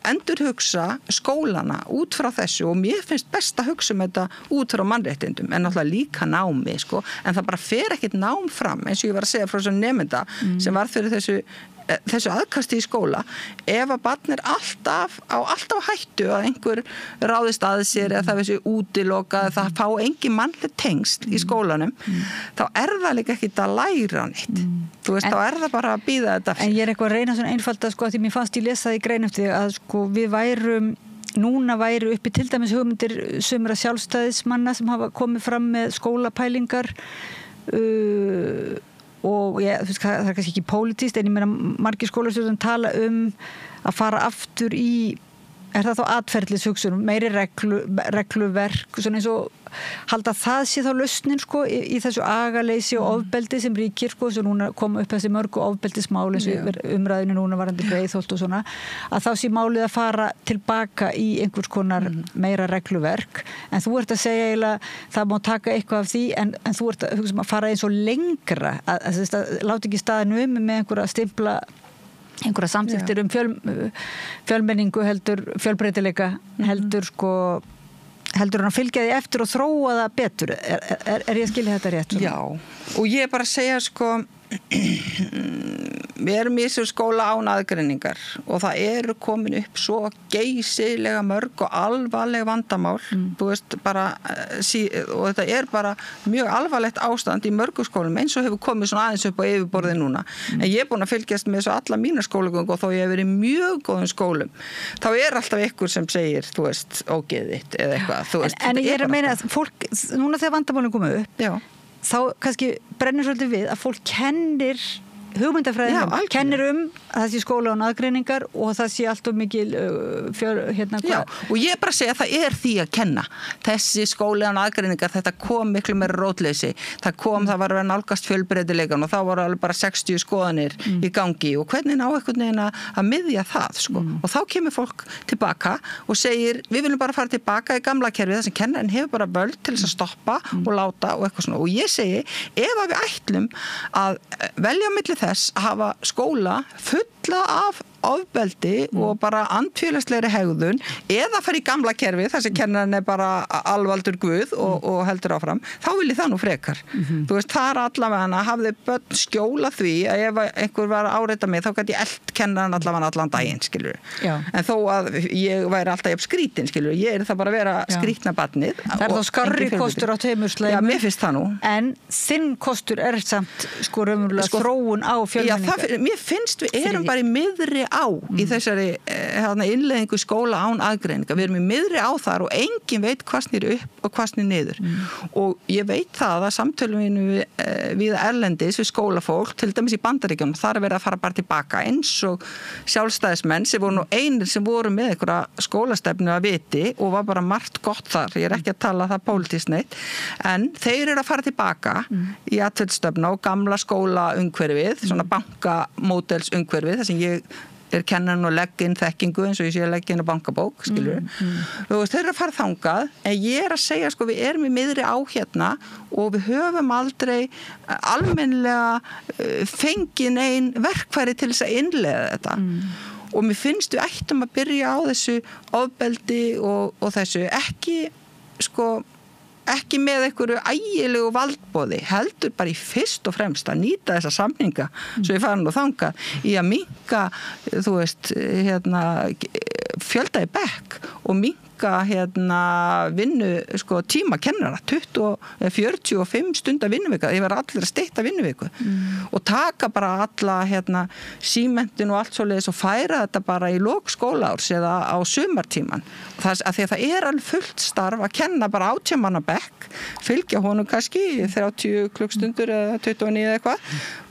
endurhugsa skólana út frá þessu og mér finnst best að hugsa þetta út frá mannréttindum en náttúrulega líka námi en það bara fer ekkert nám fram eins og ég var að segja frá þessu nemenda sem var fyrir þessu þessu aðkasti í skóla ef að barn alltaf hættu að einhver ráðist að sér eða það þessi útilokað, það fá engin mannleg tengsl í skólanum, þá það líka ekki að læra neitt. Þú veist, þá það bara að bíða þetta.
En ég eitthvað að reyna svona einfalda, sko, því mér fannst ég lesa það í grein eftir að sko við núna væru uppi til dæmis hugmyndir sumra sjálfstæðismanna sem hafa komið fram með skólapælingar og þú veist, það kannski ekki pólitískt, en ég meina margir skólastjórnir tala að fara aftur í, það þá atferðlishugsun, meiri regluverk, svona eins og halda það sé þá lausnin sko í þessu agaleysi og ofbeldi sem ríkir sko, sem núna koma upp þessi mörgu ofbeldismál eins og umræðinu núna varandi Breiðholt og svona, að þá sé málið að fara tilbaka í einhvers konar meira regluverk, en þú ert að segja eiginlega, það má taka eitthvað af því en þú ert að fara eins og lengra að láta ekki staðinu með einhverja stimpla einhverja samþykktir fjölmenningu heldur fjölbreytileika heldur hann að fylgja því eftir og þróa það betur ég að skilja þetta rétt?
Já, og ég bara að segja sko við erum í þessu skóla án aðgreiningar og það eru komin upp svo geysilega mörg og alvarleg vandamál þú veist bara og þetta bara mjög alvarlegt ástand í mörgum skólum eins og hefur komið svona aðeins upp á yfirborðið núna en ég er búin að fylgjast með þessu alla mína skólagöngu og þó ég hef verið í mjög góðum skólum þá alltaf ykkur sem segir þú veist ógeðitt eða eitthvað þú veist,
en ég er að meina að fólk núna þegar vandamálin komu upp
já.
Þá kannski brennir svolítið við að fólk kennir hugmyndafræðinum, kennir að það sé skóla án aðgreiningar og það sé allt of mikil
Já, og ég bara segja að það því að kenna þessi skóla án aðgreiningar, þetta kom miklu meira rótleysi, það var að nálgast fjölbreytileikan og þá voru alveg bara 60 skoðanir í gangi og hvernig ná einhvern veginn að miðja það sko. Og þá kemur fólk tilbaka og segir, við viljum bara fara tilbaka í gamla kerfið, það sem kennarinn hefur bara völd til þess að stoppa og láta og eitthvað svona og ég segi, ef að við ætlum að velja milli þess að hafa skóla fulla af ofbeldi og bara andfélagslegri hegðun eða fara í gamla kerfi þar sem kennarinn bara alvaldur guð og heldur áfram, þá vil ég það nú frekar þú veist, það allavega hafði börn skjóla því að ef einhver var að áreita mig, þá gæti ég elt kennarinn allavega allan daginn, skilur en þó að ég væri alltaf jafn skrítin, skilur ég það bara að vera skrítna barnið
það þá skarri kostur á tveimur sleimum
já, mér finnst það nú
en þinn kostur samt sko raunverulega þróun á fjölmenningar
mér finnst við erum bara í miðri í þessari innleiðingu skóla án aðgreininga. Við erum í miðri á þar og enginn veit hvað snýr upp og hvað snýr niður. Og ég veit það að samtölum við erlendis, við skólafólk, til dæmis í Bandaríkjunum, þar verið að fara bara tilbaka eins og sjálfstæðismenn sem voru nú einir sem voru með einhverja skólastefnu að viti og var bara margt gott þar. Ég er ekki að tala það pólitískt neitt, en þeir eru að fara tilbaka í atferlisstefnu og gamla skólaumhverfið, svona bankamódelsumhverfið, þar sem ég kennarinn og legg inn þekkingu eins og ég sé að leggja inn á bankabók, skilur þú veist, þeir eru að fara þangað en ég er að segja, sko, við erum í miðri á hérna og við höfum aldrei almennilega fengið nein verkfæri til þess að innleiða þetta og mér finnst við ættum að byrja á þessu ofbeldi og þessu ekki með einhverju ægilegu valdboði, heldur bara í fyrst og fremst að nýta þessa samninga svo ég fara nú þangað í að minnka, þú veist, fjölda í bekk og minnka vinnu, sko, tíma kennara 45 stundar vinnuvika ég var allir að stytta vinnuviku og taka bara alla símentin og allt svoleiðis og færa þetta bara í lok skólaárs eða á sumartíman af því að það alveg fullt starf að kenna bara 18 manna bekk fylgja honum kannski 30 klukkstundur eða 29 eða eitthvað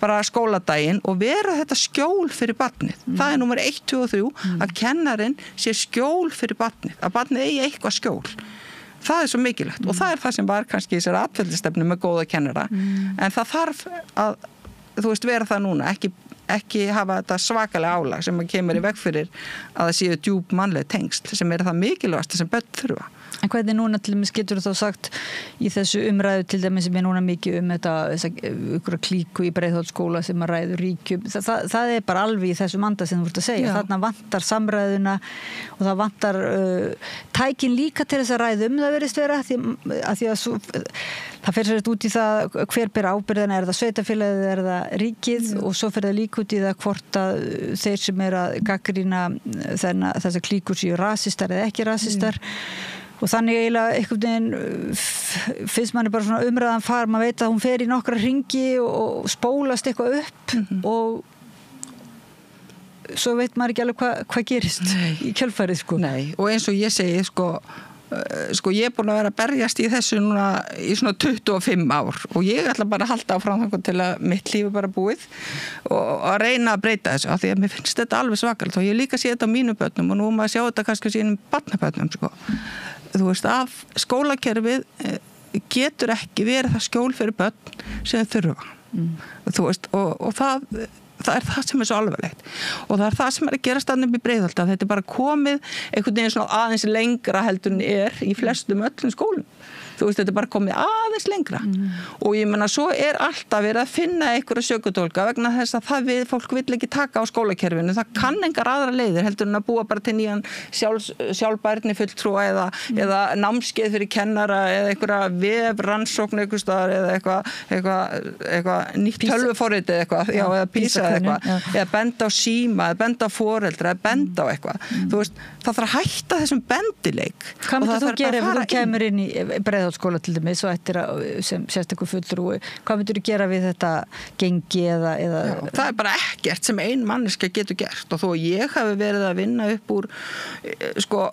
bara skóladaginn og vera þetta skjól fyrir barnið það númer 1, 2 og 3 að kennarinn sé skjól fyrir barnið að barnið eigi eitthvað skjól það svo mikilvægt og það það sem var kannski í þessari atferlisstefnu með góða kennara en það þarf að þú veist vera það núna ekki hafa þetta svakalega álag sem kemur í veg fyrir að það séu djúp mannleg tengsl sem það mikilvægast sem börn þurfa
En hvernig núna til dæmis getur þú þá sagt í þessu umræðu til dæmis sem núna mikið þessa ykkur klíku í Breiðholtsskóla sem að ræður ríkjum, það bara alveg í þessum anda sem þú ert að segja. Þarna vantar samræðuna og það vantar tækin líka til þess að ræða það virðist vera að því að það fer sér út í það hver ber ábyrgðina, það sveitarfélagið, það ríkið og svo fer það líka út í það hvort að þeir sem að gagnrýna þessa klíkur séu rasistar eða ekki rasistar og þannig eiginlega einhvern veginn finnst manni bara svona umræðan maður veit að hún fer í nokkra hringi og spólast eitthvað upp og svo veit maður ekki alveg hvað gerist í kjölfarið sko.
Nei, og eins og ég segi sko ég er búin að vera að berjast í þessu núna í svona 25 ár og ég ætla bara að halda áfram þannig til að mitt líf er bara búið og að reyna að breyta þessu af því að mér finnst þetta alveg svakalegt og ég líka sé þetta á mínum börnum og nú maður sjá þetta kannski á sínum barnabörnum sko. Þú veist að skólakerfið getur ekki verið það skjól fyrir börn sem þau þurfa. Þú veist og það er það sem er svo alvarlegt og það er það sem er að gerast þarna upp í Breiðholti að þetta er bara komið einhvern veginn svona aðeins lengra heldur en í flestum öllum skólum. Þú veist, þetta er bara komið aðeins lengra og ég meina svo er alltaf verið að finna einhverja sökudólka vegna þess að fólk vill ekki taka á skólakerfinu, það kann engar aðra leiðir heldur en að búa bara til nýjan sjálfbærni fulltrúa eða námskeið fyrir kennara eða einhverja vefrannsókn einhvers staðar eða eitthvað nýtt tölvuforrit eða PISA eða eitthvað eða benda á síma, eða benda á foreldra eða benda á eitthvað. Þú veist, það þarf að hætta þessum bendileik.
Hvað myndir þú gera ef þú kemur inn í Breiðholtsskóla til dæmis og eftir sem sérstakur fulltrúi, hvað myndir þú gera við þetta gengi eða Já,
það er bara ekkert sem ein manneskja getur gert og þó ég hafi verið að vinna upp úr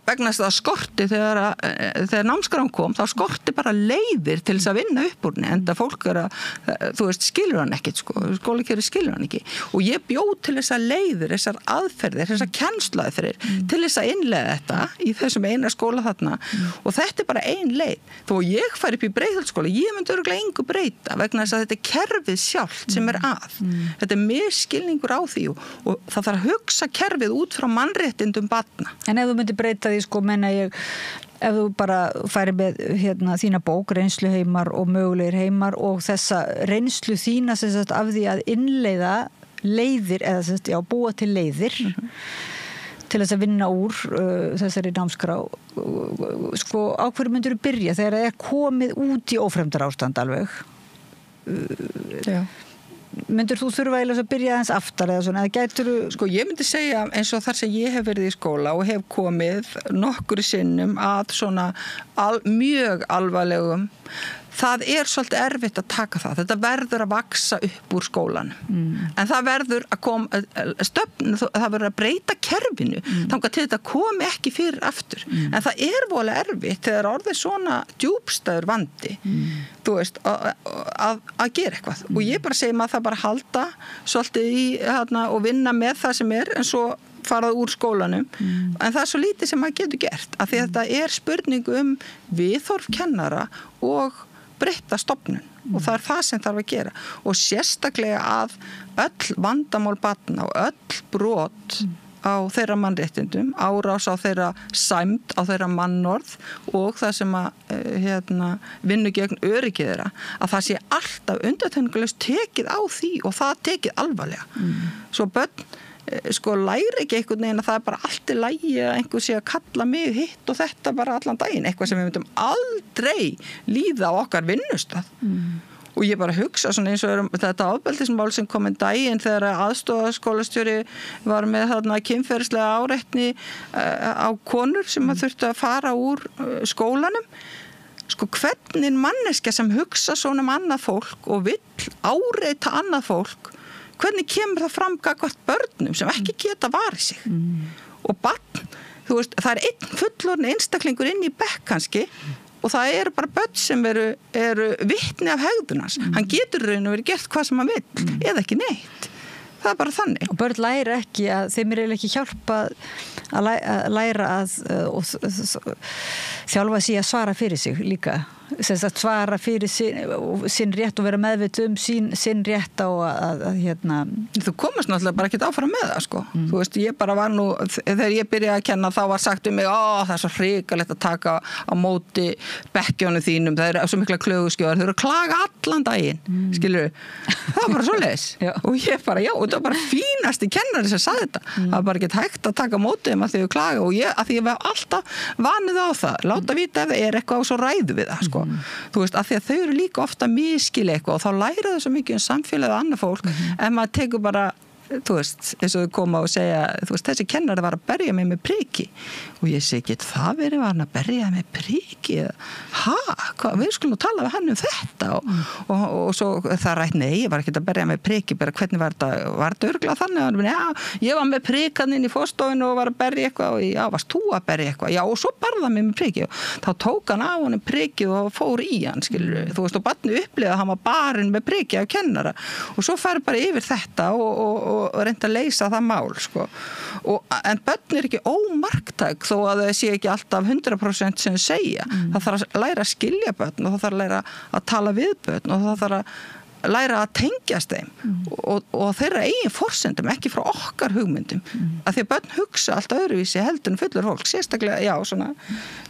vegna þess að það skorti þegar námskrám kom, þá skorti bara leiðir til þess að vinna upp úr henni, enda fólk þú veist, skilur hann ekkert skólakerfið skilur hann ekki og ég bjóð til þessar leiðir, þessar aðferðir, þessar kennslaðferðir til þess að innleiða þetta í þessum eina skóla þarna og þetta er bara ein leið. Þó ég fær upp í Breiðholtsskóla, ég myndi örugglega engu breyta vegna þess að þetta er kerfið sjálft sem er að. Þetta er misskilningur á því og það þarf að hugsa kerfið út frá mannréttindum barna.
En ef þú myndir breyta því, menna ég, ef þú bara færi með þína bók, reynsluheimar og mögulegir heimar og þessa reynslu þína sem sagt af því að innleiða leiðir, eða sem sagt, búa til leiðir, til þess að vinna úr þessari námskrá á hverju myndir þú byrja þegar það er komið út í ófremdar ástand alveg myndir þú þurfa að byrja aðeins aftar eða svona, eða gætirðu
ég myndi segja eins og þar sem ég hef verið í skóla og hef komið nokkru sinnum að svona mjög alvarlegum það er svolítið erfitt að taka það. Þetta verður að vaksa upp úr skólanum. En það verður að koma það verður að breyta kerfinu þangað til þetta komi ekki fyrir aftur. En það er voðalega erfitt þegar orðið svona djúpstæður vandi þú veist, að gera eitthvað. Og ég bara segi maður það bara halda svolítið í og vinna með það sem er en svo farað úr skólanum en það er svo lítið sem maður getur gert af því að þetta er spurning viðhorf kennara og breytta stofnun og það er það sem þarf að gera og sérstaklega að öll vandamál barna og öll brot á þeirra mannréttindum, árás á þeirra sæmd, á þeirra mannorð og það sem að vinnu gegn öryggi þeirra að það sé alltaf undantekningarlaust tekið á því og það tekið alvarlega. Svo börn læri ekki einhvern veginn að það er bara allt í lagi að einhver sé að kalla mig hitt og þetta bara allan daginn, eitthvað sem við myndum aldrei líða á okkar vinnustað og ég bara hugsa svona eins og þetta ofbeldismál sem kom daginn þegar aðstoðarskólastjóri var með kynferðislega áreitni á konur sem þurftu að fara úr skólanum hvernig manneskja sem hugsa svona annað fólk og vill áreita annað fólk hvernig kemur það fram gagnvart börnum sem ekki geta varið sig og barn, þú veist, það er einn fullorðinn einstaklingur inn í bekk kannski og það eru bara börn sem eru vitni af hegðunars hann getur raun og verið gert hvað sem hann vill eða ekki neitt, það er bara þannig
og börn læra ekki þeim er ekki hjálpa að læra og þjálfa sig að svara fyrir sig líka sem sagt svara fyrir sinn rétt og vera meðvituð sinn rétt á að
Þú komast náttúrulega bara ekkert áfram með það, sko. Þú veist, ég bara var nú, þegar ég byrjaði að kenna, þá var sagt mig, það er svo hrikalegt að taka á móti bekkjónu þínum, það eru svo mikla klöguskjóðar, þau eru að klaga allan daginn, skilurðu. Það var bara svoleiðis. Og ég bara, og það var bara fínasti kennari sem sagði þetta. Það var bara ekki hægt að taka á móti þeim að þau klaga og að því ég var alltaf vanið á það, láta vita ef það er eitthvað og svo ræðu við það, sko. Þú veist, að því að þau eru líka ofta miskil eitthvað og þá læra þau svo mikið samfélagið og annað fólk en maður tekur bara þú veist, eins og þau koma og segja þú veist, þessi kennari var að berja mig með priki og ég segi, get það verið var hann að berja með priki við skulum tala við hann þetta og svo það rætt, nei, ég var ekki að berja með priki bara hvernig var þetta örugglega þannig ég var með prikan inn í fórstofinu og var að berja eitthvað og varst þú að berja eitthvað og svo barða mig með priki og þá tók hann á hann priki og fór í hann, skilur þú veist, og barni upplifað að hann var barinn með priki af kennara og svo fær bara yfir þetta og reynda að leysa það mál, sko. En börn er ekki ómarktæk þó að þau sé ekki alltaf 100% sem segja. Það þarf að læra að skilja börn og það þarf að læra að tala við börn og það þarf að læra að tengjast þeim og þeirra eigin forsendum, ekki frá okkar hugmyndum. Af því að börn hugsa allt öðruvísi heldur en fullur fólk, sérstaklega,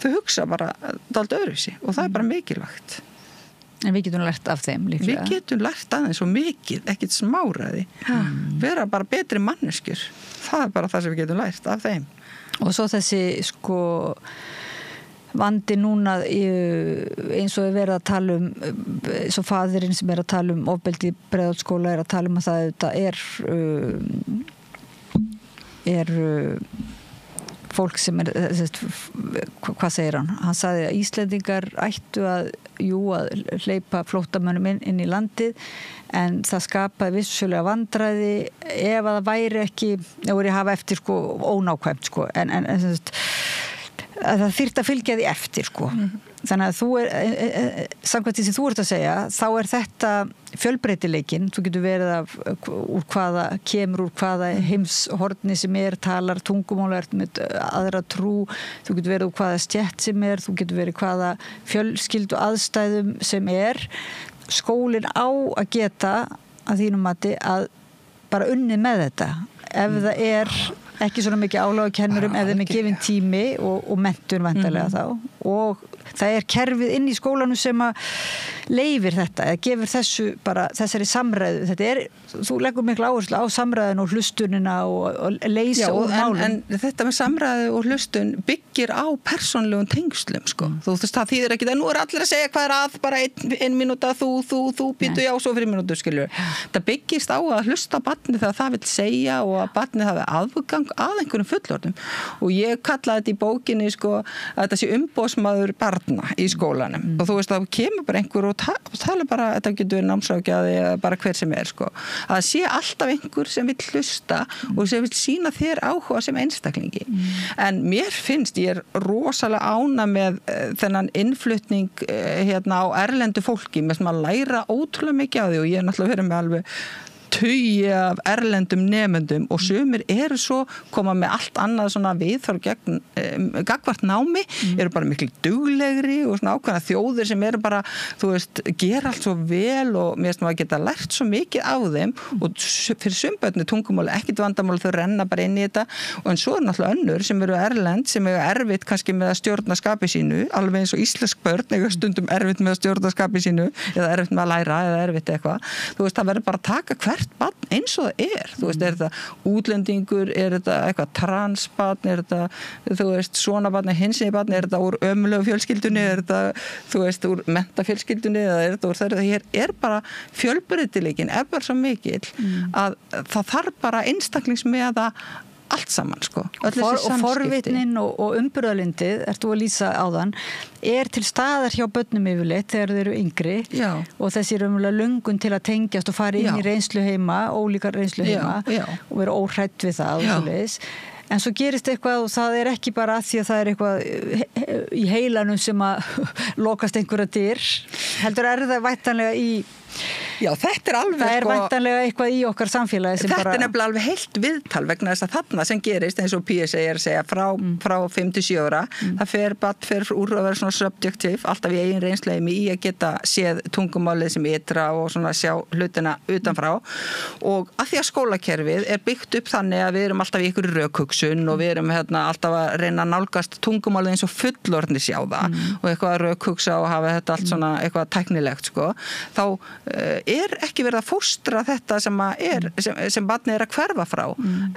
þau hugsa bara allt öðruvísi og það er bara mikilvægt.
En við getum lært af þeim líklega.
Við getum lært af þeim svo mikið, ekkert smáraði. Vera bara betri manneskjur. Það er bara það sem við getum lært af þeim.
Og svo þessi, sko, vandi núna eins og við verðum að tala eins og faðirinn sem að tala ofbeldi í Breiðholtsskóla að tala að það er fólk sem hvað segir hann? Hann sagði að Íslendingar ættu að hleypa flóttamönnum inn í landið en það skapaði vissulega vandræði ef að það væri ekki ef voru að hafa eftir sko ónákvæmt sko en að það þyrfti að fylgja því eftir sko. Þannig að þú samkvæmt því sem þú ert að segja þá er þetta fjölbreytileikinn, þú getur verið kemur úr hvaða heimshorni sem talar tungumál, með aðra trú, þú getur verið úr hvaða stétt sem þú getur verið hvaða fjölskyldu aðstæðum sem skólinn á að geta að þínum mati að bara unnið með þetta ef það ekki svona mikið álag á kennurum ef þeim gefinn tími og menntun væntanlega þá og það kerfið inn í skólanum sem að leyfir þetta eða gefur þessari samræðu þú leggur miklu áherslu á samræðun og hlustunina og leysa úr málum
en þetta með samræðu og hlustun byggir á persónlegum tengslum sko. Þú veist það þýðir ekki nú allir að segja hvað að bara ein mínúta þú býtu já svo fyrir mínútu skilur það byggist á að hlusta barnið þegar það vil segja og að barnið hafi aðgang að einhverjum fullorðnum og ég kallaði þetta í bókinni sko að þetta sé umboðsmaður barna í skólanum og þú veist það kemur bara einhver og tala bara þetta getur verið námsráðgjafi eða bara hver sem sko að sé alltaf einhver sem vill hlusta og sem vill sýna þér áhuga sem einstaklingi en mér finnst ég rosalega ánægð með þennan innflutning á erlendu fólki með sem að læra ótrúlega mikið á því og ég náttúrulega verið með alveg tugi af erlendum nemendum og sumir svo koma með allt annað svona viðþorf gagnvart námi, bara miklu duglegri og svona ákveðna þjóðir sem bara, þú veist, gera allt svo vel og mér finnst maður geta lært svo mikið á þeim og fyrir sumbötni tungumáli ekkit vandamál þau renna bara inn í þetta og en svo náttúrulega önnur sem erlend sem erfitt kannski með að stjórna skapi sínu alveg eins og íslensk börn stundum erfitt með að stjórna skapi sínu eða erfitt með að læra eða erfitt eitthvað þú veist, það verður bara að taka hvert barn eins og það þú veist, þetta útlendingur þetta eitthvað transbarn þetta, þú veist, svona barn hinsegin barn, þetta úr ömulegu fjölskyldunni þetta, þú veist, úr menntafjölskyldunni eða þetta úr þeirra, hér bara fjölbreytileikinn bara svo mikill að það þarf bara einstaklingsmiða allt saman sko
og forvitnin og umburðarlyndið þú að lýsa áðan til staðar hjá börnum yfirleitt þegar þeir eru yngri og þessi raunverulega löngun til að tengjast og fara inn í reynsluheima ólíkar reynsluheima og vera óhrædd við það en svo gerist eitthvað og það ekki bara að því að það eitthvað í heilanum sem að lokast einhverja dyr heldur það væntanlega í
Já, þetta alveg
það væntanlega eitthvað í okkar samfélagi sem
þetta nefnilega alveg heilt viðtal vegna þess að þarna sem gerist eins og PSA að segja frá 5-7 ára það fer úr að vera svona subjektiv alltaf í eigin reynsleimi í að geta séð tungumálið sem ytra og svona sjá hlutina utanfrá og að því að skólakerfið byggt upp þannig að við erum alltaf í ykkur rökhugsun og við erum alltaf að reyna að nálgast tungumálið eins og fullorðni sjá það og eitthvað að rökhugsa og hafa þetta allt svona eitthvað tæknilegt sko þá ekki verið að fóstra þetta sem barnið að hverfa frá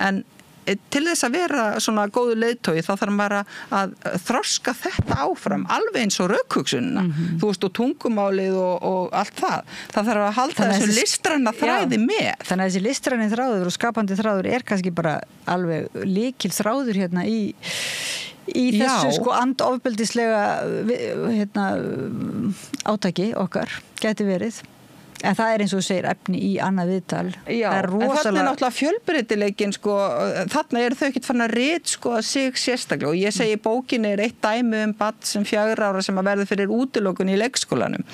en til þess að vera svona góðu leiðtogi þá þarf maður að þroska þetta áfram alveg eins og rökhugsunina þú veist og tungumálið og allt það þarf að halda þessu listræna þræði með
þannig að þessi listræni þráður og skapandi þráður kannski bara alveg lykil þráður hérna í þessu sko andofbeldislega átaki okkar gæti verið en það eins og þú segir efni í annað viðtal
Já, en þarna náttúrulega fjölbreytileikin sko, þarna þau ekkert farin að ritskoða sig sérstaklega og ég segi bókin eitt dæmi barn sem 4 ára sem að verður fyrir útilokun í leikskólanum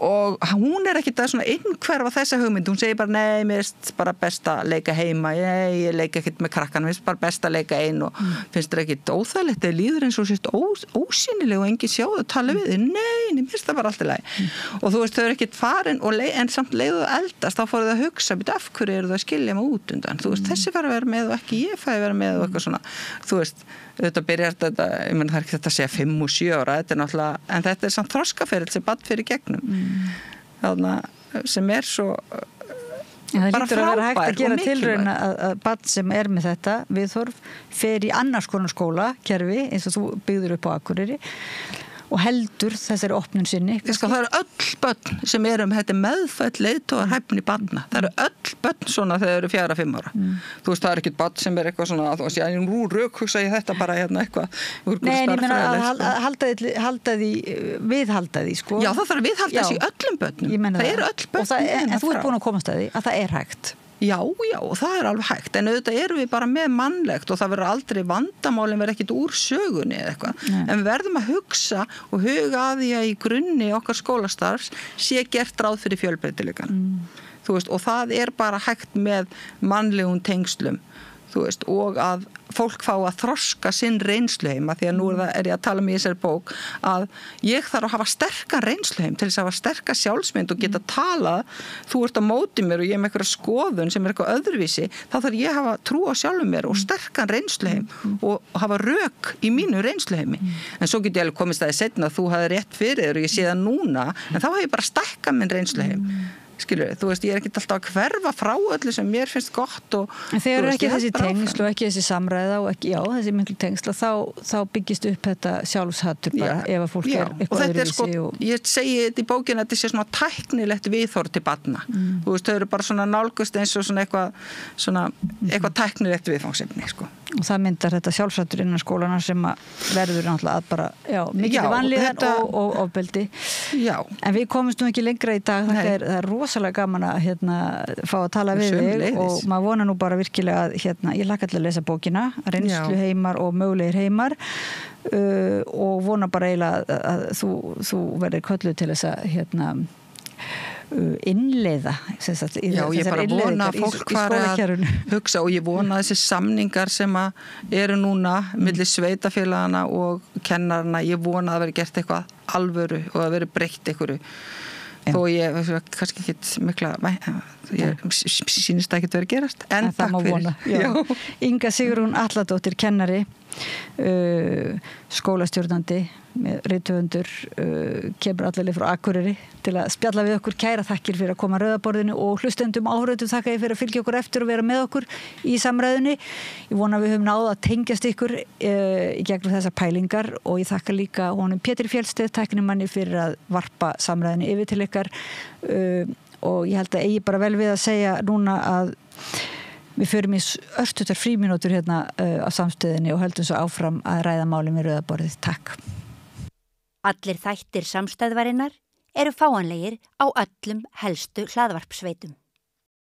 og hún ekkert að svona innhverfa þessa hugmynd, hún segir bara nei, mér finnst bara best að leika heima ég leika ekkert með krakkan, mér finnst bara best að leika einn og finnst það ekkert óþægilegt það líður eins og sést ósýnileg og engin sjá það tala við þig, nei, mér finnst það bara allt í lagi og þú veist, þau ekkert farin og en samt leiðu að eldast, þá fóruð að hugsa af hverju eru það að skilja mig út undan þú veist, þessi fær að vera með og ekki ég fær að vera með og eitthvað svona, þú veist auðvitað byrjar þetta, ég menn það ekki þetta að segja 5 og 7 ára, þetta náttúrulega en þetta samt þroskaferill sem barn fyrir gegnum þannig sem svo bara frábær og mikilvæg. Það hlýtur að vera hægt að gera tilraun að barn sem með þetta viðhorf fer í annars konar skólakerfi eins og þú byggður upp á Akureyri og heldur þessari opnun sinni. Það öll börn sem með þetta meðfætt leiðtogar hæfni barna. Það öll börn svona þegar þau eru 4-5 ára. Þú veist, það ekkert barn sem eitthvað svona að þú veist, já, nú rökhugsa ég þetta bara eitthvað. Nei, ég meina að viðhalda því, sko. Já, það þarf að viðhalda þessi öllum börnum. Það eru öll börn.
En þú búin að komast að því að það hægt.
Já, það alveg hægt, en auðvitað erum við bara með mannlegt og það verður aldrei vandamálin verður ekkit úr sögunni eða eitthvað, en við verðum að hugsa og huga að því að í grunni okkar skólastarfs sé gert ráð fyrir fjölbreytileikann, þú veist, og það bara hægt með mannlegum tengslum, þú veist, og að fólk fá að þroska sinn reynsluheima því að nú ég að tala í þessari bók að ég þarf að hafa sterkan reynsluheim til þess að hafa sterka sjálfsmynd og geta talað, þú ert á móti mér og ég með einhverja skoðun sem eitthvað öðruvísi þá þarf ég að hafa trú á sjálfum mér og sterkan reynsluheim og hafa rök í mínu reynsluheimi en svo get ég alveg komist að því seinna að þú hafði rétt fyrir þér og ég sé það núna en þá hef ég bara stækkað minn reynsluheim skilur, þú veist, ég ekkert alltaf að hverfa frá öllu sem mér finnst gott og
en þegar ekki þessi tengsl og ekki þessi samræða og ekki, þessi miklu tengsla þá byggist upp þetta sjálfshattur bara ef að fólk eitthvað öðruvísi
ég segi þetta í bókinu að þetta sé svona tæknilegt viðhorf til barna þú veist, þau eru bara svona nálgust eins og svona eitthvað tæknilegt viðfangsefni, sko
og það myndar þetta sjálfshattur innan skólana sem að verður náttúrulega að bara mikil vanlíðan og ofbeldi en við komumst nú ekki lengra í dag það er rosalega gaman að fá að tala við þig og maður vona nú bara virkilega að ég hlakka til að lesa bókina reynsluheimar og mögulegir heimar og vona bara eiginlega að þú verður kölluð til þess að innleiða
ég bara vona að fólk fara að hugsa og ég vona að þessi samningar sem eru núna milli sveitafélagana og kennarana, ég vona að það veri gert eitthvað alvöru og að veri breytt einhverju þó ég kannski ekki mikla ég sýnist það ekki að vera gerast en takk fyrir
Inga Sigrún Atladóttir kennari skólastjórnandi rithöfundur kemur allavega frá Akureyri til að spjalla við okkur kæra þakkir fyrir að koma að rauðaborðinu og hlustendum áhörðum þakka ég fyrir að fylgja okkur eftir og vera með okkur í samræðunni ég vona að við höfum náð að tengjast ykkur í gegnum þessar pælingar og ég þakka líka honum Pétri Fjellsteð tæknimanni fyrir að varpa samræðunni yfir til ykkar og ég held að eigi bara vel við að segja núna að við förum í örstutar frímínútur á samstöðinni og höldum svo áfram að ræða málum í rauðaborðið. Takk.
Allir þættir samstæðvarinnar eru fáanlegir á öllum helstu hlaðvarpsveitum.